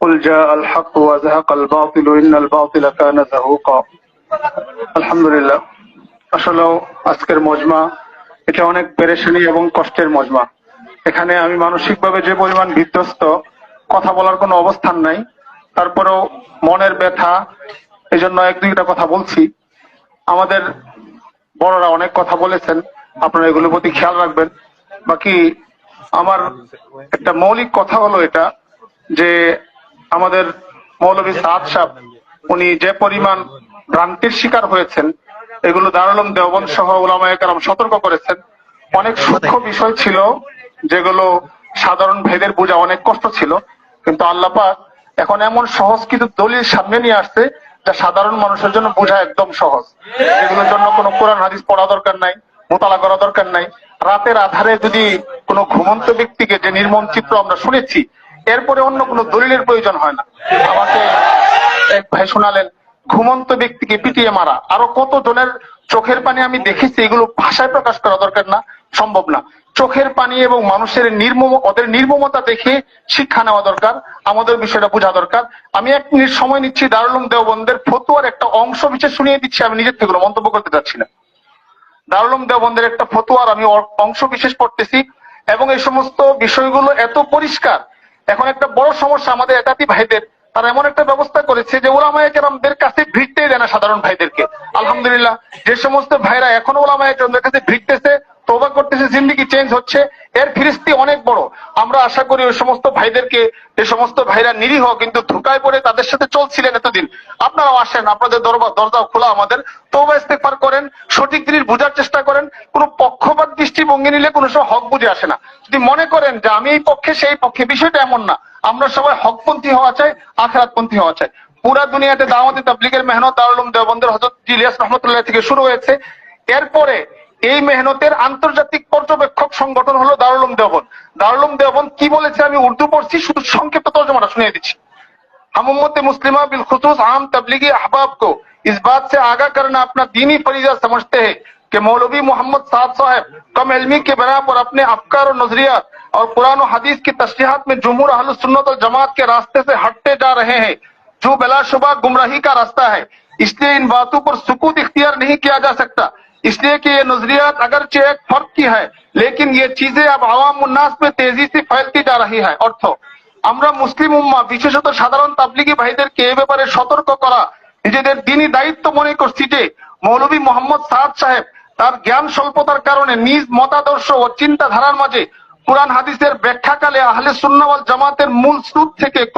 قل جاء الحق وزهق الباطل إن الباطل كان زهوقا। আলহামদুলিল্লাহ, আসলেও আজকের মজমা এটা অনেক পেরেশানি এবং কষ্টের মজমা। এখানে আমি মানসিকভাবে যে পরিমাণ বিধ্বস্ত, কথা বলার কোনো অবস্থান নাই, তারপরেও মনের ব্যথা, এই জন্য এক দুইটা কথা বলছি। আমাদের বড়রা অনেক কথা বলেছেন, আপনারা এগুলোর প্রতি খেয়াল রাখবেন। বাকি আমার একটা মৌলিক কথা হলো এটা যে আমাদের মৌলভী সাদ সাহেব উনি যে পরিমাণ ভ্রান্তির শিকার হয়েছেন, এগুলো দারুল উলুম দেওবন্দ সহ উলামায়ে কেরাম সতর্ক করেছেন। অনেক সূক্ষ্ম বিষয় ছিল যেগুলো সাধারণ ভাইদের বোঝা অনেক কষ্ট ছিল, কিন্তু আল্লাহ পাক এখন এমন সহজ কিছু দলিল সামনে নিয়ে আসছে যা সাধারণ মানুষের জন্য বোঝা একদম সহজ। এগুলোর জন্য কোনো কোরআন হাদিস পড়া দরকার নাই, মোতালা করা দরকার নাই। রাতের আধারে যদি কোনো ঘুমন্ত ব্যক্তিকে যে নির্মম চিত্র আমরা শুনেছি, এরপরে অন্য কোনো দলিলের প্রয়োজন হয় না। আমাকে এক ভাই শোনালেন ঘুমন্ত ব্যক্তিকে পিটিয়ে মারা, আরো কত জনের চোখের পানি আমি দেখেছি, এগুলো ভাষায় প্রকাশ করা দরকার না, সম্ভব না। চোখের পানি এবং মানুষের ওদের নির্মমতা দেখে শিক্ষা নেওয়া দরকার, আমাদের বিষয়টা বোঝা দরকার। আমি 1 মিনিট সময় নিচ্ছি, দারুল উলুম দেওবন্দের ফতোয়ার একটা অংশ বিশেষ শুনিয়ে দিচ্ছি, আমি নিজের থেকে কোনো মন্তব্য করতে চাচ্ছি না। দারুল উলুম দেওবন্দের একটা ফতোয়ার আমি অংশ বিশেষ পড়তেছি, এবং এই সমস্ত বিষয়গুলো এত পরিষ্কার। এখন একটা বড় সমস্যা আমাদের একাতি ভাইদের, তারা এমন একটা ব্যবস্থা করেছে যে উলামায়ে কেরামদের কাছে ভিড়তেই দেয় না সাধারণ ভাইদেরকে। আলহামদুলিল্লাহ, যে সমস্ত ভাইরা এখনো উলামায়ে কেরামদের কাছে ভিড়তেছে, তওবা করতেছে, জিন্দেগি চেঞ্জ হচ্ছে, এর ফিরিস্তি অনেক বড়। আমরা আশা করি ওই সমস্ত ভাইদেরকে, যে সমস্ত ভাইরা নিরীহ কিন্তু ধোঁকায় পড়ে তাদের সাথে চলছিলেন এতদিন, আপনারাও আসেন, আপনাদের দরজা খোলা আমাদের। তওবা ইস্তেগফার করেন, সঠিক জিনিস বোঝার চেষ্টা করেন। কোন পক্ষপাত দৃষ্টিভঙ্গি নিলে কোনো সময় হক বুঝে আসে না। যদি মনে করেন যে আমি এই পক্ষে সেই পক্ষে, বিষয়টা এমন না। আমরা সবাই হকপন্থী হওয়া চাই, আখিরাতপন্থী হওয়া চাই। পুরা দুনিয়াতে দাওয়াতে তাবলীগের মেহনত দারুল উলুম দেওবন্দের হযরত ইলিয়াস রাহমাতুল্লাহ থেকে শুরু হয়েছে। এরপরে এই মেহনতের আন্তর্জাতিক পর্যবেক্ষক সংগঠন হলো দারুল উলুম দেওবন্দ। দারুল উলুম দেওবন্দ কি বলেছে আমি উর্দু পড়ছি, শুধু সংক্ষিপ্ত তর্জমাটা শুনিয়ে দিচ্ছি। हम उम्मत मुस्लिमा बिलखुसूस आम तबलीगी अहबाब को इस बात से आगाह करना अपना दीनी फरीजा समझते हैं कि मौलवी मोहम्मद साद साहब कम इल्मी के बिना पर अपने अफकार और नजरियात और कुरान और हदीस की तशरीहात में जुमहूर अहले सुन्नत और जमात के रास्ते से हटते जा रहे हैं, जो बिलाशुबा गुमराही का रास्ता है। इसलिए इन बातों पर सुकूत इख्तियार नहीं किया जा सकता, इसलिए कि ये नजरियात अगरचे एक फर्क की है, लेकिन ये चीजें अब आवाम उन्नास में तेजी से फैलती जा रही है। अर्थ, আমরা মুসলিম উম্মাহ বিশেষত সাধারণ তাবলীগী ভাইদেরকে এ ব্যাপারে সতর্ক করা নিজেদের দ্বীনি দায়িত্ব মনে করছি যে মৌলভী মোহাম্মদ সাদ সাহেব তার জ্ঞান স্বল্পতার কারণে নিজ মতাদর্শ ও চিন্তাধারার মাঝে কুরআন হাদিসের ব্যাখ্যাকালে আহলে সুন্নাহ ওয়াল জামাতের মূল স্রোত থেকে